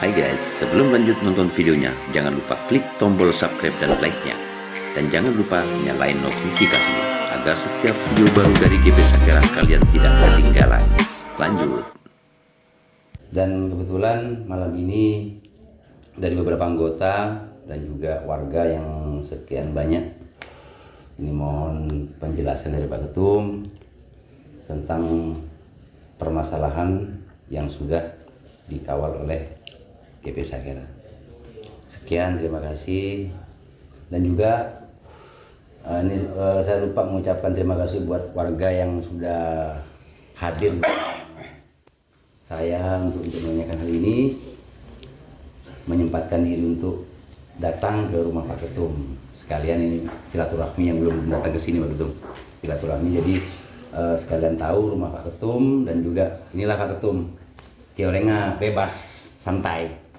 Hai guys, sebelum lanjut nonton videonya, jangan lupa klik tombol subscribe dan like-nya. Dan jangan lupa nyalain notifikasinya, agar setiap video baru dari GP Sakera kalian tidak ketinggalan. Lanjut. Dan kebetulan malam ini dari beberapa anggota dan juga warga yang sekian banyak, ini mohon penjelasan dari Pak Ketum tentang permasalahan yang sudah dikawal oleh GP Sakera. Sekian, terima kasih. Dan juga saya lupa mengucapkan terima kasih buat warga yang sudah hadir saya untuk menanyakan hal ini, menyempatkan diri untuk datang ke rumah Pak Ketum. Sekalian ini silaturahmi yang belum datang ke sini Pak Ketum. Silaturahmi, jadi sekalian tahu rumah Pak Ketum, dan juga inilah Pak Ketum. Teorenga bebas, santai.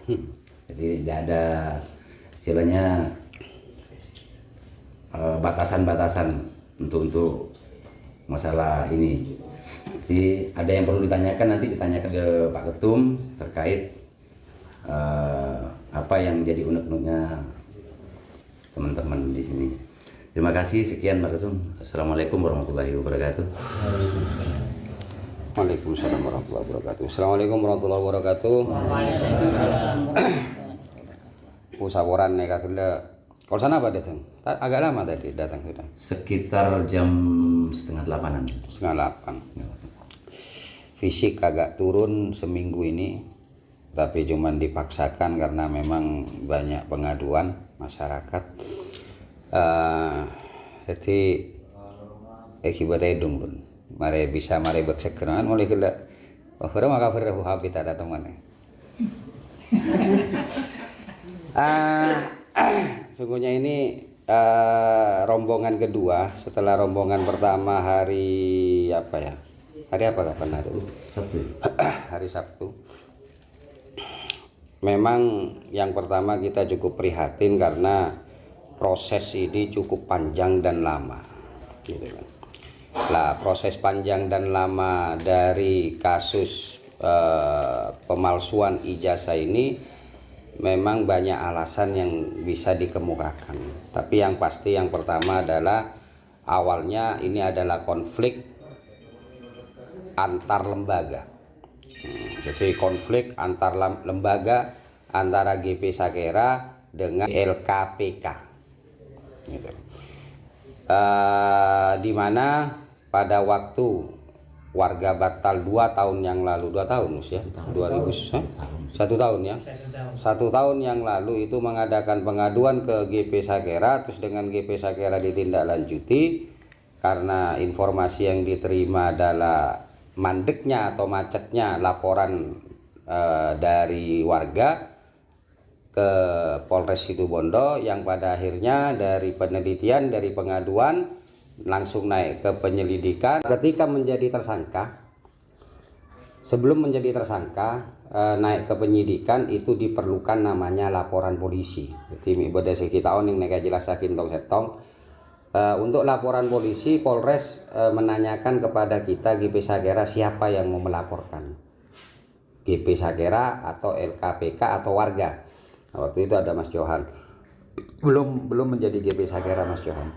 Jadi tidak ada istilahnya batasan-batasan untuk masalah ini. Jadi ada yang perlu ditanyakan, nanti ditanyakan ke Pak Ketum terkait apa yang jadi unek-uneknya teman-teman di sini. Terima kasih, sekian Pak Ketum. Assalamualaikum warahmatullahi wabarakatuh. Waalaikumsalam warahmatullahi wabarakatuh. Assalamualaikum warahmatullahi wabarakatuh. Usaworan nih kak kalau sana apa datang? Agak lama tadi datang sudah. Sekitar jam setengah 8-an. Setengah 8. Fisik agak turun seminggu ini, tapi cuman dipaksakan karena memang banyak pengaduan masyarakat. Jadi akibat edung pun. Mari bisa mari bersekeran mulai kena. Bahwa maka berhu habitat atau mana? Sungguhnya ini rombongan kedua setelah rombongan pertama hari apa ya? Hari apa kapan hari? Sabtu. Hari Sabtu. Memang yang pertama kita cukup prihatin karena proses ini cukup panjang dan lama. Gitu kan. Lah, proses panjang dan lama dari kasus pemalsuan ijazah ini memang banyak alasan yang bisa dikemukakan. Tapi yang pasti yang pertama adalah awalnya ini adalah konflik antar lembaga. Jadi konflik antar lembaga antara GP Sakera dengan LKPK. Gitu. Di mana pada waktu warga Batal 2 tahun yang lalu, 2 tahun ya, 1 tahun ya, 1 tahun yang lalu itu mengadakan pengaduan ke GP Sakera, terus dengan GP Sakera ditindaklanjuti karena informasi yang diterima adalah mandeknya atau macetnya laporan dari warga ke Polres Situbondo, yang pada akhirnya dari penelitian, dari pengaduan langsung naik ke penyelidikan. Ketika menjadi tersangka, sebelum menjadi tersangka naik ke penyidikan itu diperlukan namanya laporan polisi. Jadi pada kita yang neka jelasakin tong setong. Untuk laporan polisi, Polres menanyakan kepada kita GP Sakera siapa yang mau melaporkan, GP Sakera atau LKPK atau warga. Nah, waktu itu ada Mas Johan, belum menjadi GP Sakera Mas Johan.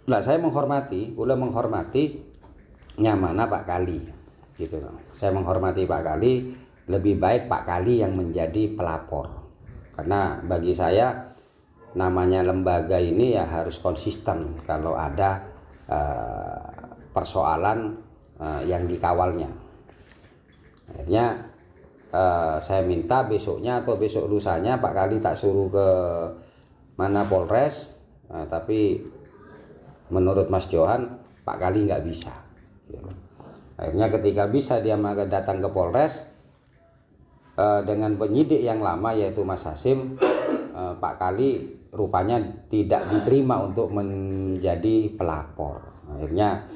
Nah, saya menghormati nyamana Pak Kali, gitu. Saya menghormati Pak Kali, lebih baik Pak Kali yang menjadi pelapor, karena bagi saya namanya lembaga ini ya harus konsisten kalau ada persoalan yang dikawalnya. Akhirnya saya minta besoknya atau besok lusanya Pak Kali tak suruh ke mana Polres, tapi menurut Mas Johan Pak Kali nggak bisa. Akhirnya ketika bisa dia datang ke Polres dengan penyidik yang lama yaitu Mas Hasim. Pak Kali rupanya tidak diterima untuk menjadi pelapor. Akhirnya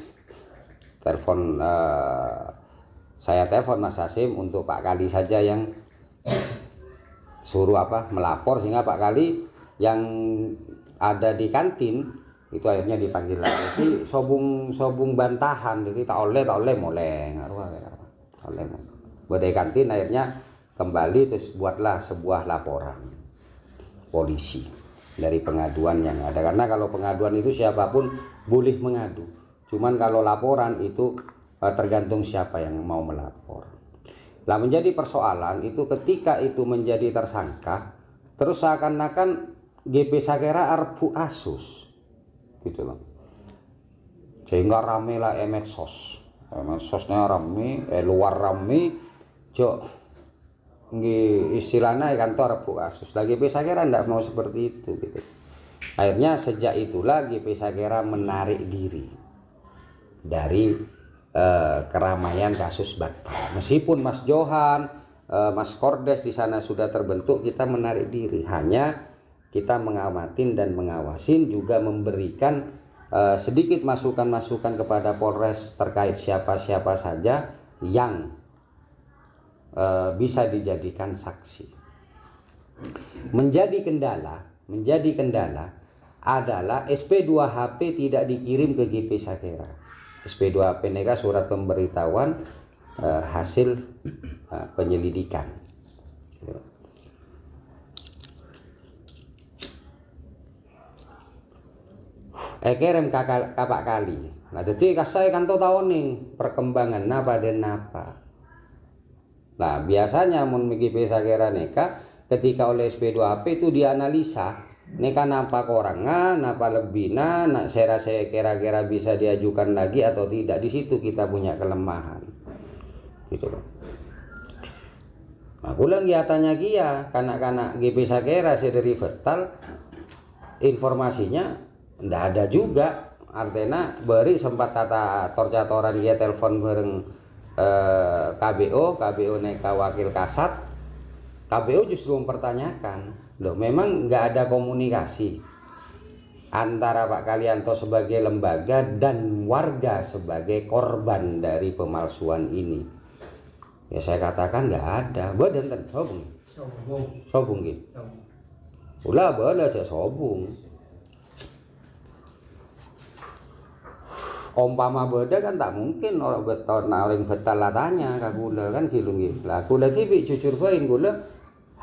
saya telepon Mas Hasim untuk Pak Kali saja yang suruh melapor, sehingga Pak Kali yang ada di kantin itu akhirnya dipanggil lagi. Jadi sobung bantahan, jadi tak oleh mulai ngaruh oleh badai kantin. Akhirnya kembali terus buatlah sebuah laporan polisi dari pengaduan yang ada, karena kalau pengaduan itu siapapun boleh mengadu, cuman kalau laporan itu tergantung siapa yang mau melapor. Nah, menjadi persoalan itu ketika itu menjadi tersangka terus seakan-akan GP Sakera arbu asus gitu loh, sehingga rame lah medsosnya rame, luar rame jo istilahnya kantor arbu asus. Lagi GP Sakera tidak mau seperti itu gitu. Akhirnya sejak itulah GP Sakera menarik diri dari keramaian kasus batal. Meskipun Mas Johan, Mas Kordes di sana sudah terbentuk, kita menarik diri. Hanya kita mengamatin dan mengawasin, juga memberikan sedikit masukan-masukan kepada Polres terkait siapa-siapa saja yang bisa dijadikan saksi. Menjadi kendala adalah SP2HP tidak dikirim ke GP Sakera. SP2HP neka surat pemberitahuan hasil penyelidikan. Kirim kapak kali. Nah, jadi saya kan tahu nih perkembangan napa dan napa. Nah, biasanya mun GP Sakera neka ketika oleh SP2HP itu dianalisa neka napa korangan, napa lebihna, nak saya kira-kira bisa diajukan lagi atau tidak. Di situ kita punya kelemahan, gitu loh. Aku lagi tanya kia, kanak-kanak GP Sakera sederi betal, informasinya ndak ada juga. Artinya beri sempat tata torcatoran dia telepon bareng KBO neka wakil kasat. KBO justru mempertanyakan, loh memang nggak ada komunikasi antara Pak Kalyanto sebagai lembaga dan warga sebagai korban dari pemalsuan ini. Ya saya katakan nggak ada. Badan sobung gitu. Ulah bala aja sobung. Umpama beda kan tak mungkin orang betul naling betal latanya kagula kan kilungi. Lah kula tibi jujur bain kula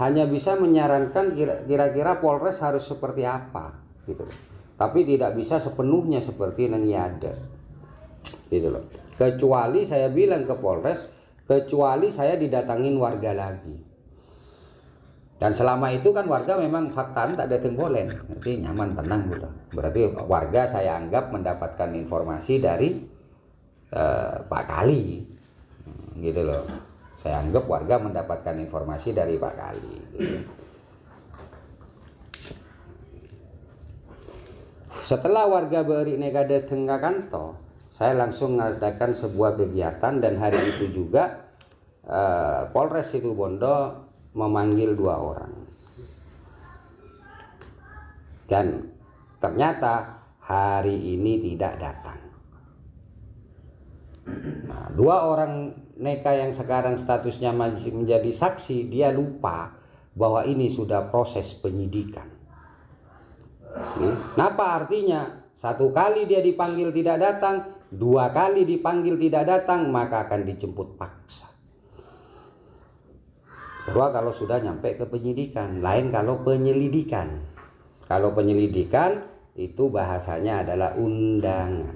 hanya bisa menyarankan kira-kira Polres harus seperti apa gitu. Tapi tidak bisa sepenuhnya seperti yang ada. Gitu loh. Kecuali saya bilang ke Polres, kecuali saya didatangin warga lagi. Dan selama itu kan warga memang fakta tak datang bolen, berarti nyaman tenang gitu. Berarti warga saya anggap mendapatkan informasi dari Pak Kali, gitu loh. Saya anggap warga mendapatkan informasi dari Pak Kali. Gitu. Setelah warga beri neka datang ke kantor, saya langsung mengadakan sebuah kegiatan dan hari itu juga Polres Situbondo memanggil 2 orang dan ternyata hari ini tidak datang. Nah, 2 orang neka yang sekarang statusnya masih menjadi saksi, dia lupa bahwa ini sudah proses penyidikan. Napa artinya? 1 kali dia dipanggil tidak datang, 2 kali dipanggil tidak datang, maka akan dijemput paksa. Kedua kalau sudah nyampe ke penyidikan, lain kalau penyelidikan. Kalau penyelidikan itu bahasanya adalah undangan.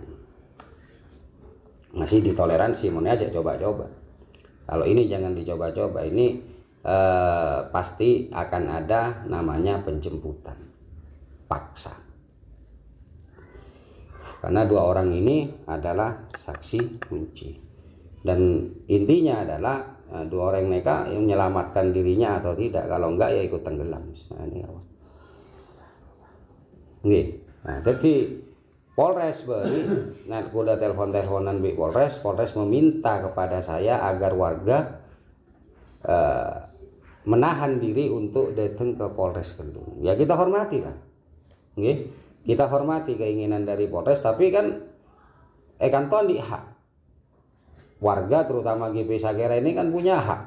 Masih ditoleransi, mau aja coba-coba. Kalau ini jangan dicoba-coba, ini pasti akan ada namanya penjemputan paksa. Karena 2 orang ini adalah saksi kunci. Dan intinya adalah 2 orang neka yang menyelamatkan dirinya atau tidak. Kalau enggak ya ikut tenggelam. Nah, ini apa? Nah, jadi Polres beri, nah kuda telepon-teleponan di Polres meminta kepada saya agar warga menahan diri untuk datang ke Polres Kendung. Ya kita hormati lah. Kita hormati keinginan dari Polres, tapi kan kanton di hak. Warga terutama GP Sakera ini kan punya hak.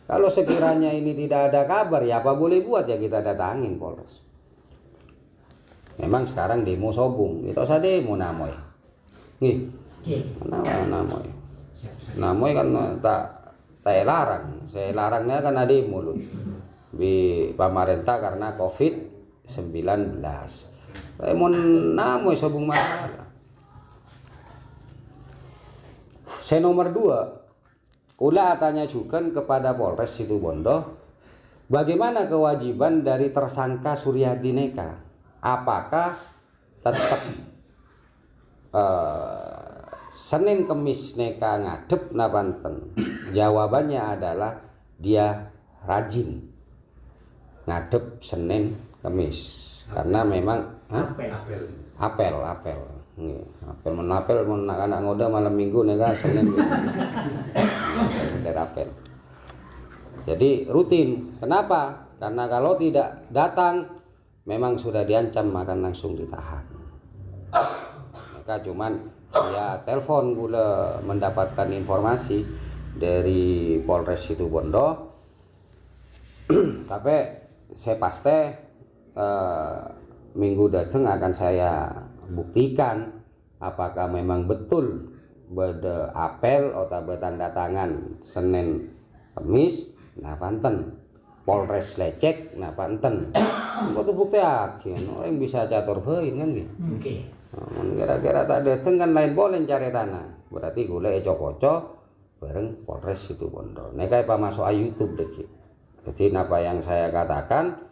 Kalau sekiranya ini tidak ada kabar, ya apa boleh buat, ya kita datangin Polres. Memang sekarang demo sobung, itu saya demo namoy. Namoy kan tak saya larangnya kan ada mulut di pemerintah karena COVID-19. Saya mau namu sabung masalah. Saya nomor 2, ulah tanya juga kepada Polres Situbondo, bagaimana kewajiban dari tersangka Suryadi Neka? Apakah tetap Senin Kemis Neka ngadep na Banten? Jawabannya adalah dia rajin ngadep Senin Kemis karena memang apel menapel anak ngoda malam minggu nega Senin dari apel. Jadi rutin. Kenapa? Karena kalau tidak datang memang sudah diancam akan langsung ditahan. Maka cuman ya telepon gula mendapatkan informasi dari Polres Situbondo. Tapi saya pasti minggu datang akan saya buktikan apakah memang betul beda apel atau bertanda tangan Senin Kemis nah Banten Polres lecek nah Banten itu bukti yakin orang bisa catur hein kan gitu. Kira-kira tak datang kan lain boleh cari tanah berarti gula ecok-ocok bareng Polres Situbondo nekai pak masuk YouTube deh. Jadi apa yang saya katakan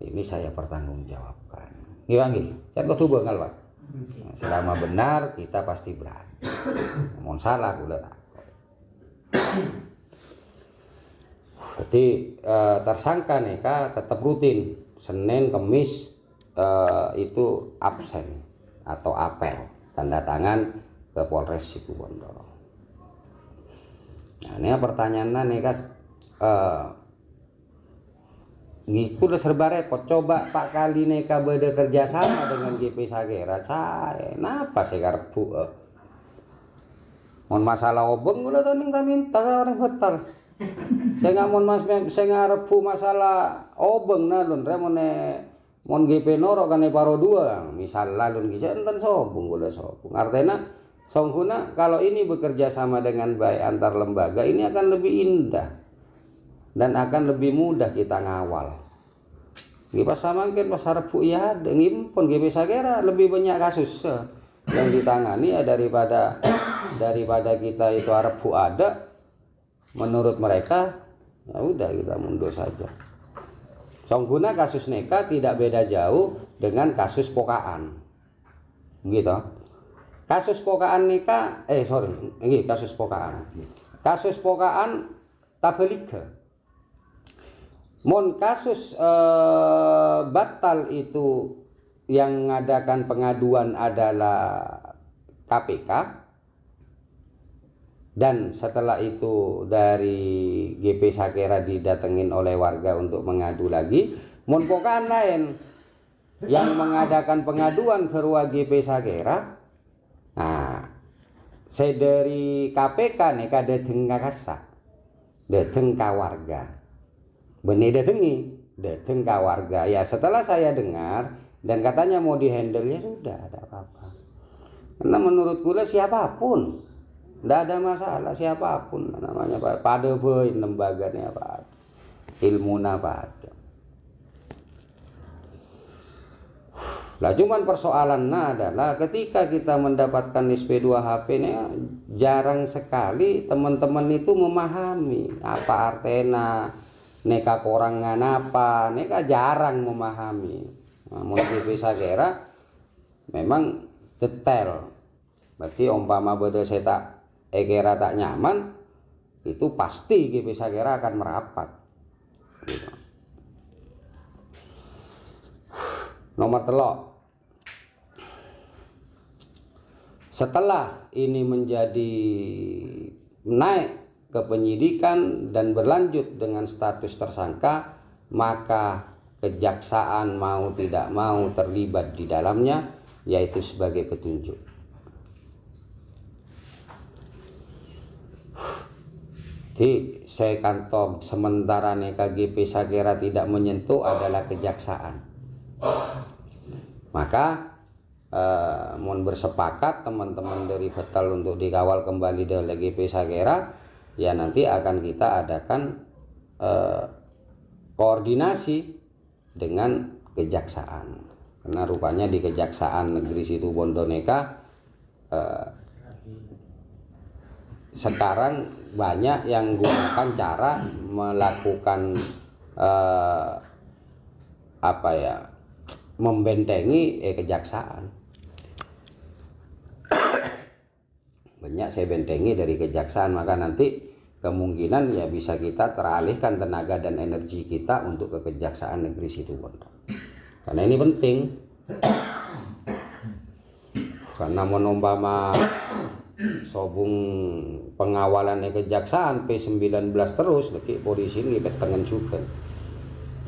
ini saya pertanggungjawabkan. Gimana? Saya kau bengal Pak. Selama benar kita pasti berani. Mohon salah gula tak. Jadi tersangka Neka tetap rutin Senin Kemis itu absen atau apel tanda tangan ke Polres Situbondo. Nah ini pertanyaannya Neka Ngiku udah serba repot. Coba Pak kali Neka beda kerjasama dengan GP Sagera. Saya napa saya karpu mon masalah obeng udah tanding minta orang betal. Saya nggak saya ngarep masalah obeng nalun mon GP noro kan paro 2 misal lalun kisah enten sobung udah sobung. Artinya songkuna kalau ini bekerja sama dengan baik antar lembaga ini akan lebih indah dan akan lebih mudah kita ngawal. Pas sama kan pas harap ya ngimpun GP Sagera lebih banyak kasus yang ditangani ya daripada kita itu harap ada. Menurut mereka ya udah kita mundur saja. Songguna kasus Neka tidak beda jauh dengan kasus Pokaan. Gitu. Kasus Pokaan Neka kasus Pokaan. Kasus Pokaan tabelike. Mon kasus batal itu yang mengadakan pengaduan adalah KPK dan setelah itu dari GP Sagera didatengin oleh warga untuk mengadu lagi. Mon Pokaan lain yang mengadakan pengaduan ke ruang GP Sagera. Nah, saya dari KPK Neka dateng kakasa, dateng ka warga. Benih dateng ke warga. Ya setelah saya dengar dan katanya mau dihandle ya sudah ada apa-apa. Karena menurut gula siapapun tidak ada masalah siapapun namanya pada boy lembaganya apa ilmuna pada. Lah cuman persoalannya adalah ketika kita mendapatkan SP2HP ini jarang sekali teman-teman itu memahami apa artena Neka korangan apa, Neka jarang memahami. Namun GP Sagera memang detail. Berarti umpama beda saya tak ekera tak nyaman, itu pasti GP Sagera akan merapat. Gitu. Nomor telok. Setelah ini menjadi naik ke penyidikan dan berlanjut dengan status tersangka, maka kejaksaan mau tidak mau terlibat di dalamnya, yaitu sebagai petunjuk. Jadi saya kantong sementara Neka GP Sagera tidak menyentuh adalah kejaksaan. Maka mohon bersepakat teman-teman dari Betal untuk dikawal kembali dari GP Sagera. ya nanti akan kita adakan koordinasi dengan kejaksaan, karena rupanya di Kejaksaan Negeri Situbondoneka sekarang banyak yang gunakan cara melakukan membentengi kejaksaan. Banyak saya bentengi dari kejaksaan, maka nanti kemungkinan ya bisa kita teralihkan tenaga dan energi kita untuk ke Kejaksaan Negeri Situbondo, karena ini penting. Karena menumpama sobung pengawalan kejaksaan P19 terus lagi polisi ini tangan juga,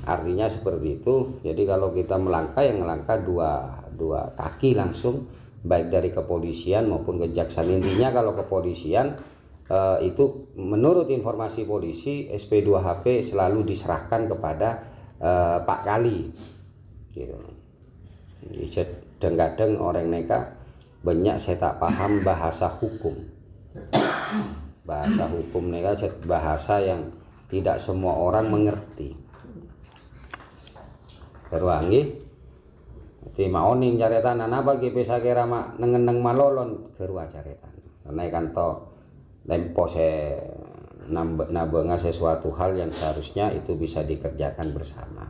artinya seperti itu. Jadi kalau kita melangkah, yang melangkah dua kaki langsung, baik dari kepolisian maupun kejaksaan. Intinya kalau kepolisian itu menurut informasi polisi SP2HP selalu diserahkan kepada Pak Kali gitu. Kadang-kadang orang neka banyak saya tak paham bahasa hukum. Bahasa hukum neka bahasa yang tidak semua orang mengerti. Terwangi ti maoning caretan apa GP sakira mak nengeneng malolon gerua caretan. Karena kan to lempo se nabenga sesuatu hal yang seharusnya itu bisa dikerjakan bersama.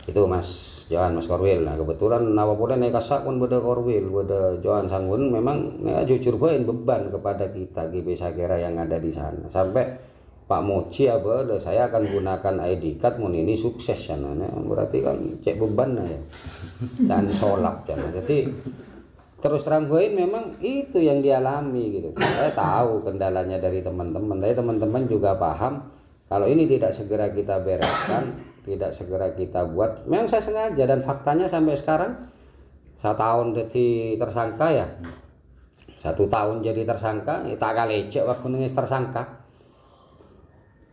Itu Mas Johan, Mas Korwil. Nah kebetulan nawapolda neka sakun beda Korwil, beda Johan Sanggun, memang neka jujur beban kepada kita GP sakira yang ada di sana. Sampai Pak Moci saya akan gunakan ID card mun ini sukses ya, berarti kan cek beban ya, dan solap ya. Jadi terus terang memang itu yang dialami gitu. Saya tahu kendalanya dari teman-teman, tapi teman-teman juga paham kalau ini tidak segera kita bereskan, tidak segera kita buat. Memang saya sengaja, dan faktanya sampai sekarang 1 tahun jadi tersangka ya, 1 tahun jadi tersangka, ya tak kalecek waktu nangis tersangka.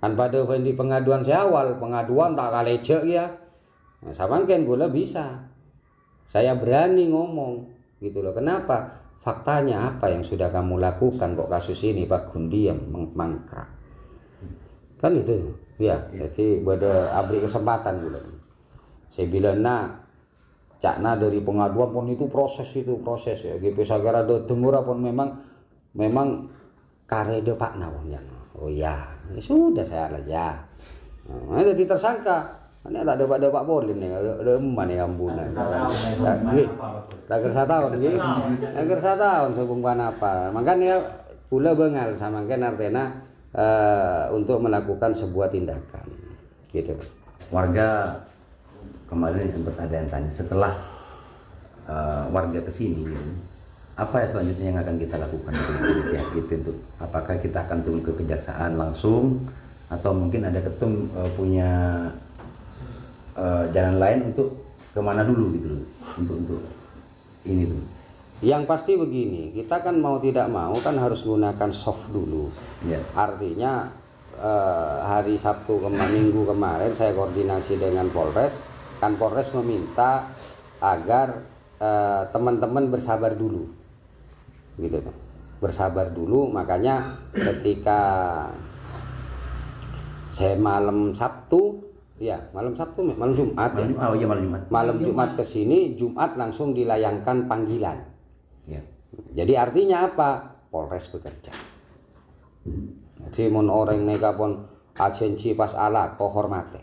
Kan pada di pengaduan saya awal, pengaduan tak kalecek ya. Nah, sama kan gula bisa. Saya berani ngomong gitu loh. Kenapa? Faktanya apa yang sudah kamu lakukan kok kasus ini Pak Gundiam mangkrak. Kan itu ya, jadi pada abri kesempatan gula. Saya bilang cakna dari pengaduan pun itu proses ya. GP Sagara do temura pun memang karede Pak Nawon. Oh ya, sudah saya aja. Nah, jadi tersangka. Ini tak ada Pak Bolin nih, ada emak nih ambunan. Tak kersa tahun, gitu. Tak kersa tahun sebung apa. Makanya pula bengal sama kan artinya untuk melakukan sebuah tindakan, gitu. Warga kemarin sempat ada yang tanya setelah warga kesini, gitu, apa ya selanjutnya yang akan kita lakukan gitu, apakah kita akan turun ke kejaksaan langsung atau mungkin ada ketum punya jalan lain untuk kemana dulu gitu untuk ini tuh. Yang pasti begini, kita kan mau tidak mau kan harus gunakan soft dulu ya. Artinya hari Sabtu Minggu kemarin saya koordinasi dengan Polres, kan Polres meminta agar teman-teman bersabar dulu gitu, bersabar dulu. Makanya ketika saya malam Sabtu ya, malam Jumat ya. Malam Jumat kesini, Jumat langsung dilayangkan panggilan ya. Jadi artinya apa? Polres bekerja. Jadi mon orang neka pun agensi pas ala kohormate.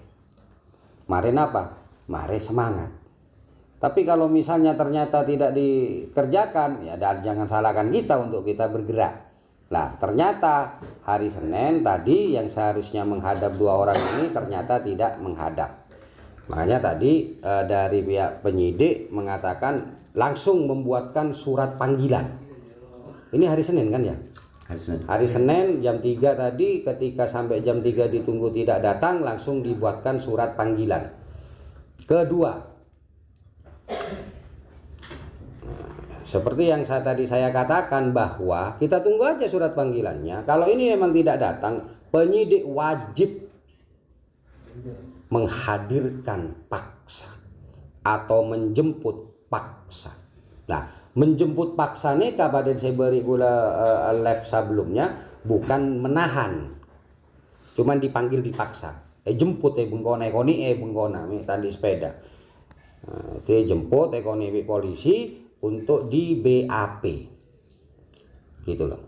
Mari apa? Mari semangat. Tapi kalau misalnya ternyata tidak dikerjakan, ya dan jangan salahkan kita untuk kita bergerak. Nah, ternyata hari Senin tadi yang seharusnya menghadap 2 orang ini ternyata tidak menghadap. Makanya tadi dari pihak penyidik mengatakan langsung membuatkan surat panggilan. Ini hari Senin kan ya? Hari Senin jam 3 tadi, ketika sampai jam 3 ditunggu tidak datang, langsung dibuatkan surat panggilan. Kedua, seperti yang tadi saya katakan bahwa kita tunggu aja surat panggilannya. Kalau ini memang tidak datang, penyidik wajib menghadirkan paksa atau menjemput paksa. Nah, menjemput paksa nih kabar saya beri gula live sebelumnya bukan menahan, cuman dipanggil dipaksa. Jemput bengkona ekoni bengkona tadi sepeda. Jemput ekoni polisi untuk di BAP. Gitu loh.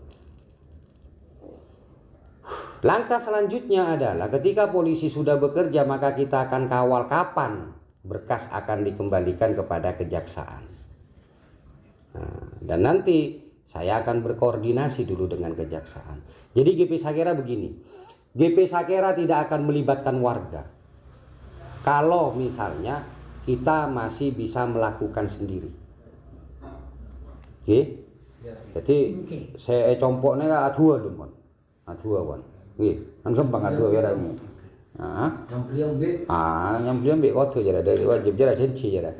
Langkah selanjutnya adalah ketika polisi sudah bekerja, maka kita akan kawal kapan berkas akan dikembalikan kepada kejaksaan. Dan nanti saya akan berkoordinasi dulu dengan kejaksaan. Jadi GP Sakera begini, GP Sakera tidak akan melibatkan warga kalau misalnya kita masih bisa melakukan sendiri. Oke? Jadi saya compoknya ka adua lho, Mon. Adua, Mon. Nggih, kan gampang adua ya ramu. Yang beliau mbek kodo jare dari wajib jare janji jare.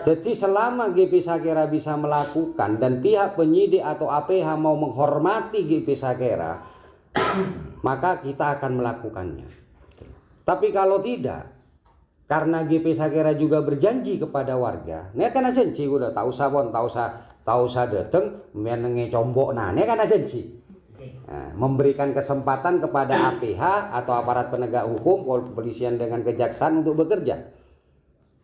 Jadi selama GP Sakera bisa melakukan dan pihak penyidik atau APH mau menghormati GP Sakera, maka kita akan melakukannya. Tapi kalau tidak, karena GP Sakera juga berjanji kepada warga, ini kan janji udah tahu sabon, tahu sa dateng menenge combok, nah ini kan janji. Nah, memberikan kesempatan kepada APH atau aparat penegak hukum, kepolisian dengan kejaksaan untuk bekerja.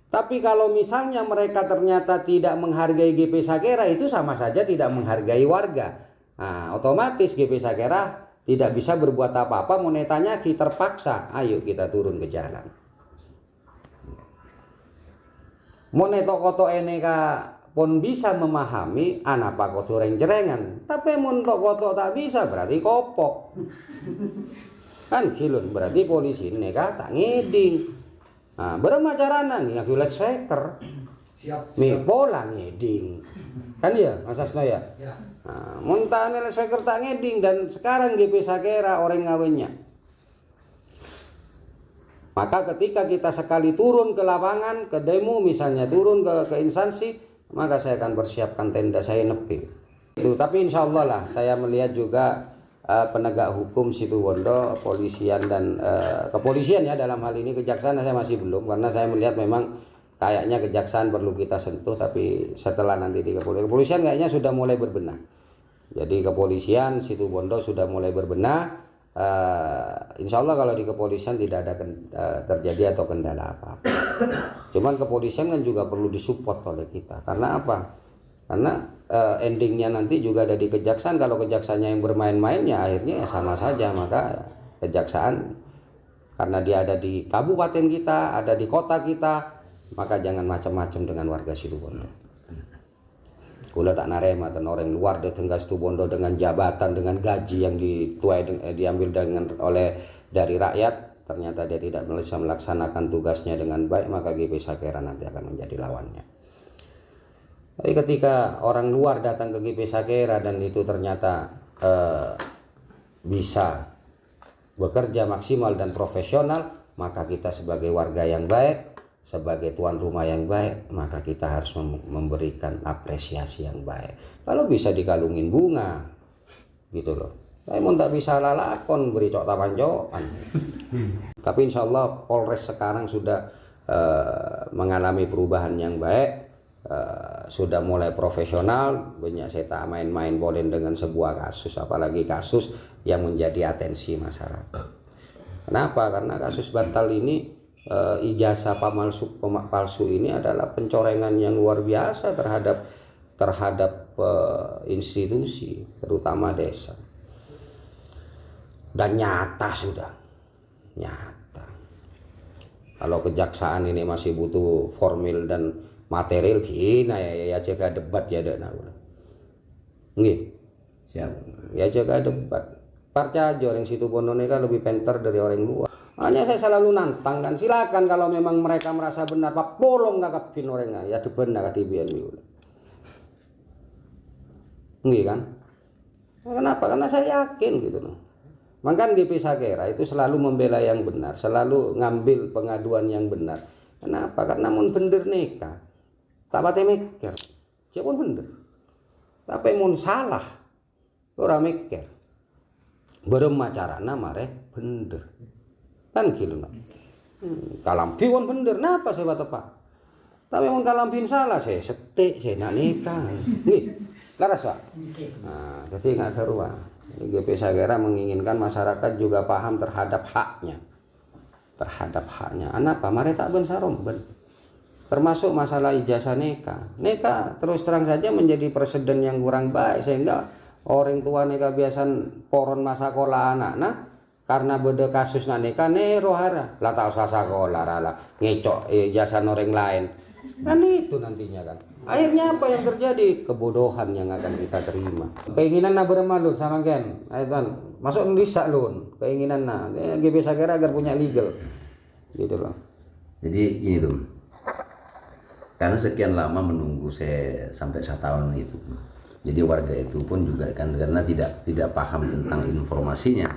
Tapi kalau misalnya mereka ternyata tidak menghargai GP Sakera, itu sama saja tidak menghargai warga. Nah, otomatis GP Sakera tidak bisa berbuat apa-apa, monetanya kita terpaksa, ayo kita turun ke jalan. Moneto-koto eneka pun bisa memahami anapa koto reng-jerengan, tapi montok koto tak bisa berarti kopok. Kan kilun berarti polisi ini tak ngeding. Nah, berapa caranya nggak village speaker, mi pola ngeding, kan ya Mas Asno ya. Nah, montane speaker tak ngeding dan sekarang GP Sakera orang ngawinnya. Maka ketika kita sekali turun ke lapangan, ke demo misalnya turun ke instansi, maka saya akan persiapkan tenda saya nepi. Itu, tapi insya Allah lah saya melihat juga penegak hukum Situbondo, polisian dan kepolisian ya dalam hal ini, kejaksaan saya masih belum, karena saya melihat memang kayaknya kejaksaan perlu kita sentuh, tapi setelah nanti di kepolisian kayaknya sudah mulai berbenah. Jadi kepolisian Situbondo sudah mulai berbenah. Insya Allah kalau di kepolisian tidak ada terjadi atau kendala apa-apa. Cuman kepolisian kan juga perlu disupport oleh kita. Karena apa? Karena endingnya nanti juga ada di kejaksaan. Kalau kejaksaannya yang bermain-main ya akhirnya sama saja. Maka kejaksaan karena dia ada di kabupaten kita, ada di kota kita, maka jangan macam-macam dengan warga Situbondo. Kula tak narema dan orang luar datang ke Situbondo dengan jabatan, dengan gaji yang diambil oleh dari rakyat, ternyata dia tidak bisa melaksanakan tugasnya dengan baik, maka GP Sakera nanti akan menjadi lawannya. Tapi ketika orang luar datang ke GP Sakera dan itu ternyata bisa bekerja maksimal dan profesional, maka kita sebagai warga yang baik, sebagai tuan rumah yang baik, maka kita harus memberikan apresiasi yang baik. Kalau bisa dikalungin bunga gitu loh, saya mau tak bisa lalakon beri cok tapanjokan. Tapi insya Allah Polres sekarang sudah mengalami perubahan yang baik, sudah mulai profesional. Banyak saya tak main-main boleh dengan sebuah kasus, apalagi kasus yang menjadi atensi masyarakat. Kenapa? Karena kasus Batal ini, ijazah palsu ini adalah pencorengan yang luar biasa terhadap institusi, terutama desa. Dan nyata sudah nyata. Kalau kejaksaan ini masih butuh formil dan material, ya jaga debat ya ada nggih. Siap. Ya jaga debat. Percaya orang Situbondo ini kan lebih pintar dari orang luar. Hanya saya selalu nantang kan, silakan kalau memang mereka merasa benar, pak bolong nggak kepin orangnya, ya benar katibian itu. Nggih kan? Kenapa? Karena saya yakin gitu loh. Maka GP Sakera itu selalu membela yang benar, selalu ngambil pengaduan yang benar. Kenapa? Karena mun bener neka, tak pati mikir, dia pun bener. Tapi mun salah, orang mikir. Bermacarana mare bener. Kan gitu kalampi pun bener, napa saya bata pak, tapi mau kalampin salah saya setik, saya nak nikah nih laras pak. Nah jadi nggak keruan GP Sagera menginginkan masyarakat juga paham terhadap haknya. Anapa mari tak ben sarom ben. Termasuk masalah ijazah nikah. Nikah terus terang saja menjadi presiden yang kurang baik, sehingga orang tua nikah biasan poron masa sekolah anak karena beda kasus nikah rohara lah tak usah sekolah lah ngecok ijazah orang lain kan itu nantinya kan. Akhirnya apa yang terjadi? Kebodohan yang akan kita terima. Keinginan bermalun sama Ken, ayo masuk ngelisak lun. Keinginan GP Sagera agar punya legal, gitu loh. Jadi gini tuh, karena sekian lama menunggu saya sampai 1 tahun itu, jadi warga itu pun juga kan karena tidak paham tentang informasinya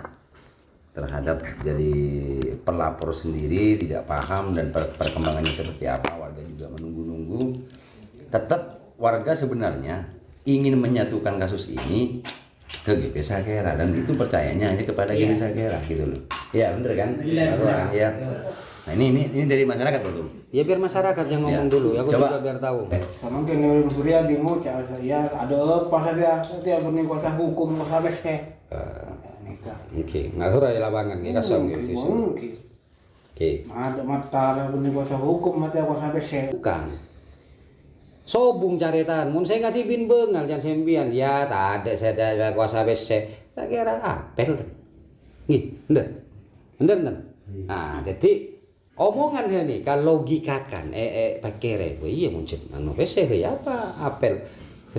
terhadap dari pelapor sendiri, tidak paham dan perkembangannya seperti apa, warga juga menunggu-nunggu. Tetap warga sebenarnya ingin menyatukan kasus ini ke GP Sagera dan itu percayanya hanya kepada GP Sagera gitu loh. Ya bener kan? Ya. Nah ini dari masyarakat betul. Ya biar masyarakat yang ngomong dulu, aku juga biar tahu. Sama kan Nurul Surya bingung saya ada apa saja setiap benih kuasa hukum kuasa bese. Oke, ngatur aja lapangan nih kosong gitu. Oke. Ada mata benih kuasa hukum mata kuasa bese. Bukan. Sobung caretan, mun saya ngasih bin bengal jangan sempian. Ya tak ada saya kuasa bese. Tak kira apel. Nih, bener. Nah, jadi omongan ini kalau logikakan pakai iya muncul anu bese ya apa apel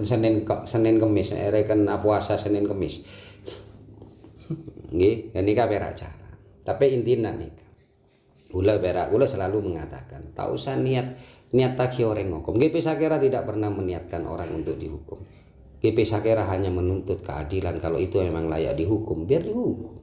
Senin Kemis rekan puasa Senin Kemis. Nggih, ini kabeh cara. Tapi intinya nih. Ula selalu mengatakan, tak usah niat tak orang hukum. GP Sagera tidak pernah meniatkan orang untuk dihukum. GP Sagera hanya menuntut keadilan. Kalau itu memang layak dihukum, biar dihukum.